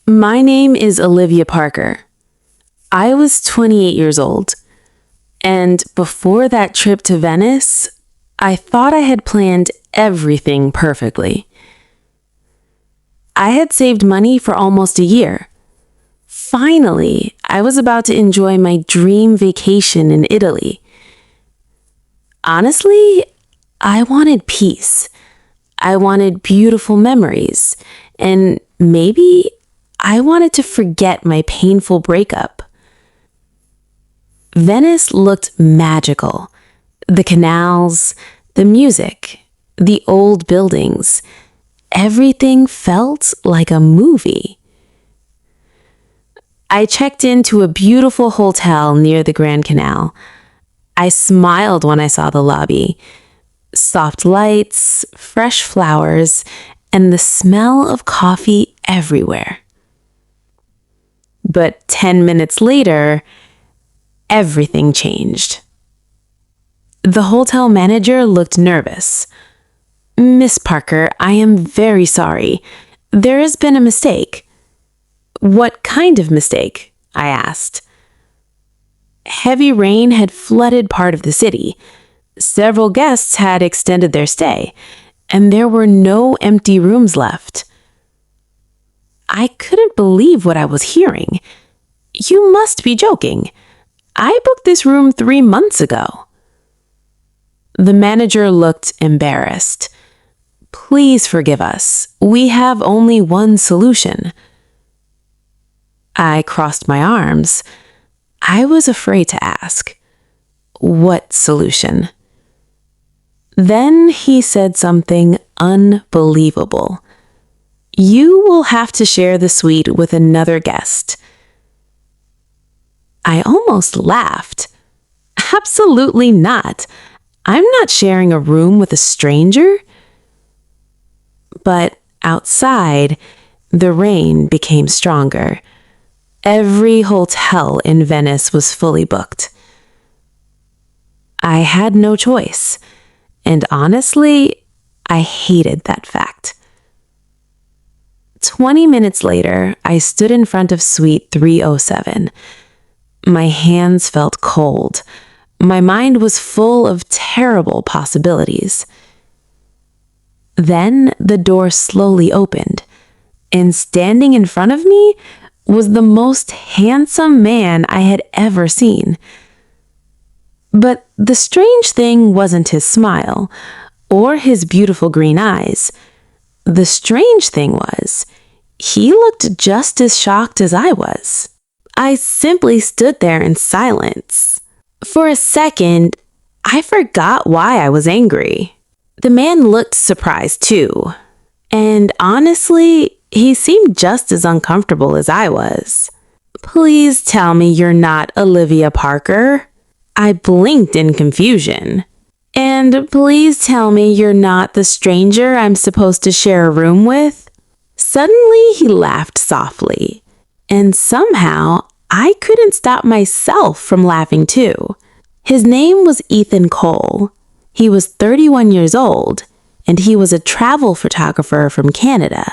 My name is Olivia Parker. I was 28 years old, and before that trip to Venice, I thought I had planned everything perfectly. I had saved money for almost a year. Finally, I was about to enjoy my dream vacation in Italy. Honestly, I wanted peace. I wanted beautiful memories, and maybe I wanted to forget my painful breakup. Venice looked magical. The canals, the music, the old buildings, everything felt like a movie. I checked into a beautiful hotel near the Grand Canal. I smiled when I saw the lobby. Soft lights, fresh flowers, and the smell of coffee everywhere. But 10 minutes later, everything changed. The hotel manager looked nervous. "Miss Parker, I am very sorry. There has been a mistake." "What kind of mistake?" I asked. Heavy rain had flooded part of the city. Several guests had extended their stay, and there were no empty rooms left. I couldn't believe what I was hearing. "You must be joking. I booked this room 3 months ago." The manager looked embarrassed. "Please forgive us. We have only one solution." I crossed my arms. I was afraid to ask. "What solution?" Then he said something unbelievable. "You will have to share the suite with another guest." I almost laughed. Absolutely not. I'm not sharing a room with a stranger. But outside, the rain became stronger. Every hotel in Venice was fully booked. I had no choice, and honestly, I hated that fact. 20 minutes later, I stood in front of suite 307. My hands felt cold. My mind was full of terrible possibilities. Then the door slowly opened, and standing in front of me was the most handsome man I had ever seen. But the strange thing wasn't his smile or his beautiful green eyes. The strange thing was, he looked just as shocked as I was. I simply stood there in silence. For a second, I forgot why I was angry. The man looked surprised too. And honestly, he seemed just as uncomfortable as I was. "Please tell me you're not Olivia Parker." I blinked in confusion. "And please tell me you're not the stranger I'm supposed to share a room with." Suddenly, he laughed softly. And somehow, I couldn't stop myself from laughing too. His name was Ethan Cole. He was 31 years old, and he was a travel photographer from Canada.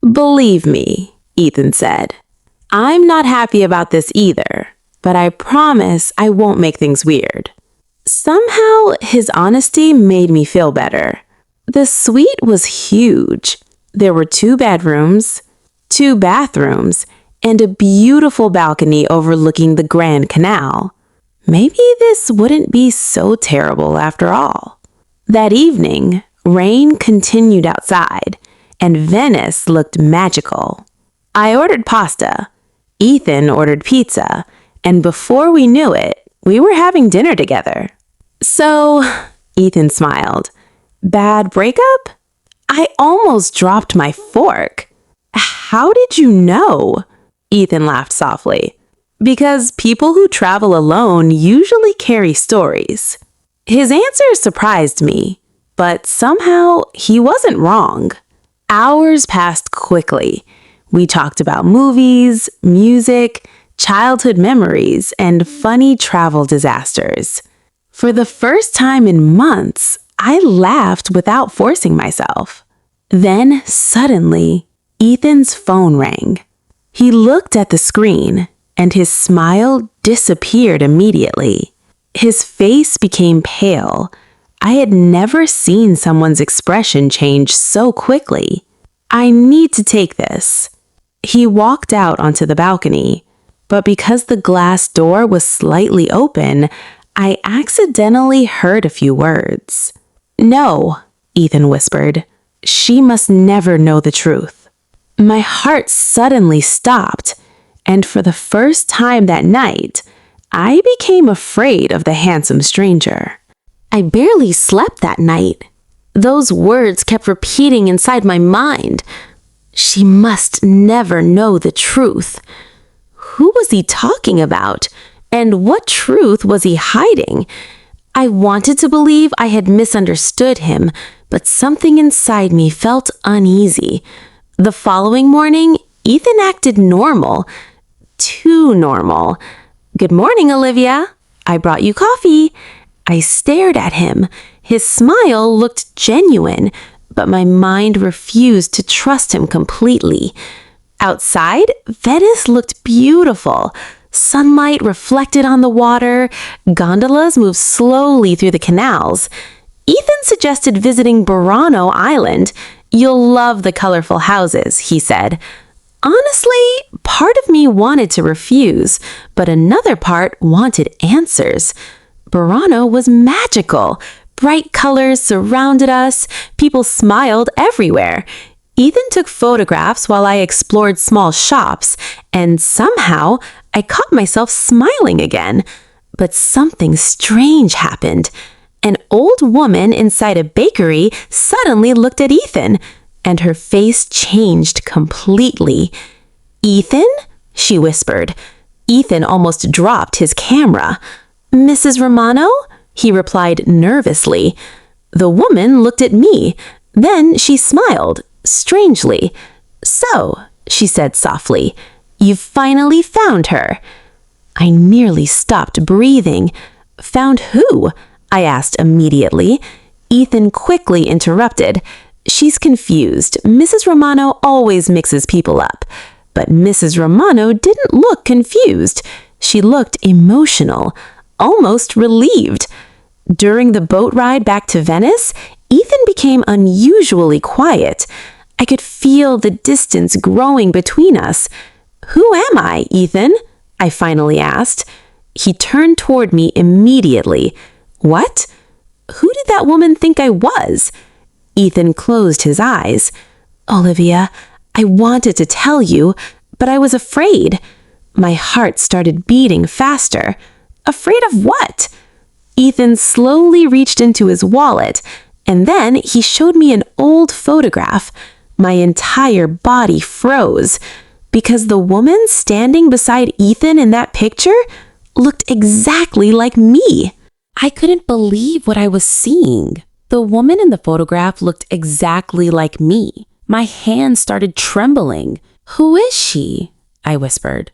"Believe me," Ethan said, "I'm not happy about this either, but I promise I won't make things weird." Somehow, his honesty made me feel better. The suite was huge. There were 2 bedrooms, 2 bathrooms, and a beautiful balcony overlooking the Grand Canal. Maybe this wouldn't be so terrible after all. That evening, rain continued outside, and Venice looked magical. I ordered pasta. Ethan ordered pizza, and before we knew it, we were having dinner together. "So," Ethan smiled, "bad breakup?" I almost dropped my fork. "How did you know?" Ethan laughed softly. "Because people who travel alone usually carry stories." His answer surprised me, but somehow he wasn't wrong. Hours passed quickly. We talked about movies, music, childhood memories, and funny travel disasters. For the first time in months, I laughed without forcing myself. Then, suddenly, Ethan's phone rang. He looked at the screen, and his smile disappeared immediately. His face became pale. I had never seen someone's expression change so quickly. I need to take this. He walked out onto the balcony, but because the glass door was slightly open, I accidentally heard a few words. "No," Ethan whispered. "She must never know the truth." My heart suddenly stopped, and for the first time that night, I became afraid of the handsome stranger. I barely slept that night. Those words kept repeating inside my mind. She must never know the truth. Who was he talking about? And what truth was he hiding? I wanted to believe I had misunderstood him, but something inside me felt uneasy. The following morning, Ethan acted normal. Too normal. "Good morning, Olivia. I brought you coffee." I stared at him. His smile looked genuine, but my mind refused to trust him completely. Outside, Venice looked beautiful. Sunlight reflected on the water. Gondolas moved slowly through the canals. Ethan suggested visiting Burano Island. "You'll love the colorful houses," he said. Honestly, part of me wanted to refuse, but another part wanted answers. Burano was magical. Bright colors surrounded us. People smiled everywhere. Ethan took photographs while I explored small shops, and somehow I caught myself smiling again. But something strange happened. An old woman inside a bakery suddenly looked at Ethan, and her face changed completely. "Ethan?" she whispered. Ethan almost dropped his camera. "Mrs. Romano?" he replied nervously. The woman looked at me. Then she smiled, strangely. "So," she said softly, "you've finally found her." I nearly stopped breathing. "Found who?" I asked immediately. Ethan quickly interrupted. "She's confused. Mrs. Romano always mixes people up." But Mrs. Romano didn't look confused. She looked emotional, almost relieved. During the boat ride back to Venice, Ethan became unusually quiet. I could feel the distance growing between us. "Who am I, Ethan?" I finally asked. He turned toward me immediately. "What? Who did that woman think I was?" Ethan closed his eyes. "Olivia, I wanted to tell you, but I was afraid." My heart started beating faster. Afraid of what? Ethan slowly reached into his wallet, and then he showed me an old photograph. My entire body froze, because the woman standing beside Ethan in that picture looked exactly like me. I couldn't believe what I was seeing. The woman in the photograph looked exactly like me. My hands started trembling. "Who is she?" I whispered.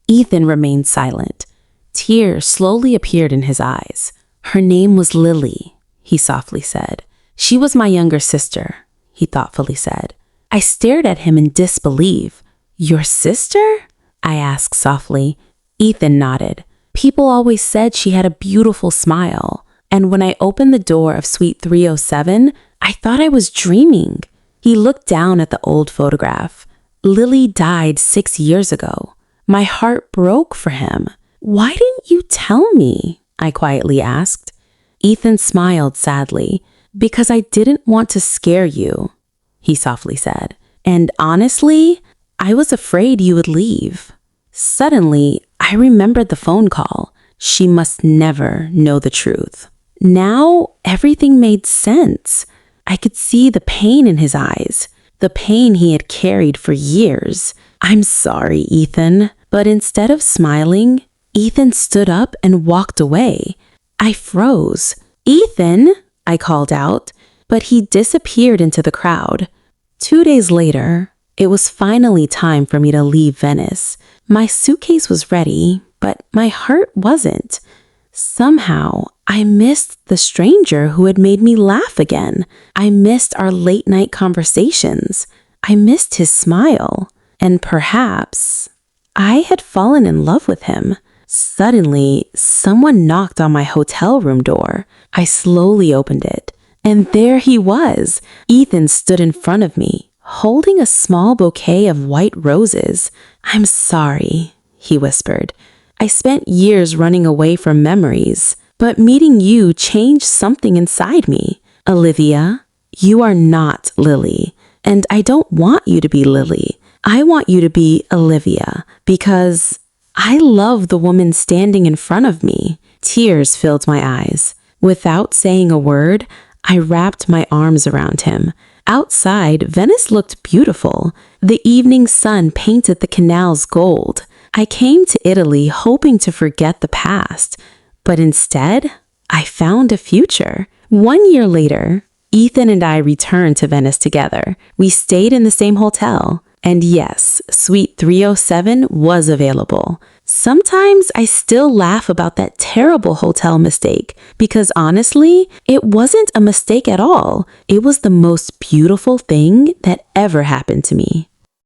Ethan remained silent. Tears slowly appeared in his eyes. "Her name was Lily," he softly said. "She was my younger sister," he thoughtfully said. I stared at him in disbelief. "Your sister?" I asked softly. Ethan nodded. "People always said she had a beautiful smile. And when I opened the door of Suite 307, I thought I was dreaming." He looked down at the old photograph. Lily died 6 years ago. My heart broke for him. "Why didn't you tell me?" I quietly asked. Ethan smiled sadly. "Because I didn't want to scare you," he softly said. "And honestly, I was afraid you would leave." Suddenly, I remembered the phone call. She must never know the truth. Now, everything made sense. I could see the pain in his eyes, the pain he had carried for years. "I'm sorry, Ethan." But instead of smiling, Ethan stood up and walked away. I froze. "Ethan," I called out, but he disappeared into the crowd. 2 days later, it was finally time for me to leave Venice. My suitcase was ready, but my heart wasn't. Somehow, I missed the stranger who had made me laugh again. I missed our late-night conversations. I missed his smile. And perhaps I had fallen in love with him. Suddenly, someone knocked on my hotel room door. I slowly opened it, and there he was. Ethan stood in front of me, holding a small bouquet of white roses. "I'm sorry," he whispered. "I spent years running away from memories, but meeting you changed something inside me. Olivia, you are not Lily, and I don't want you to be Lily. I want you to be Olivia, because I love the woman standing in front of me." Tears filled my eyes. Without saying a word, I wrapped my arms around him. Outside, Venice looked beautiful. The evening sun painted the canals gold. I came to Italy hoping to forget the past, but instead, I found a future. 1 year later, Ethan and I returned to Venice together. We stayed in the same hotel. And yes, Suite 307 was available. Sometimes I still laugh about that terrible hotel mistake because honestly, it wasn't a mistake at all. It was the most beautiful thing that ever happened to me.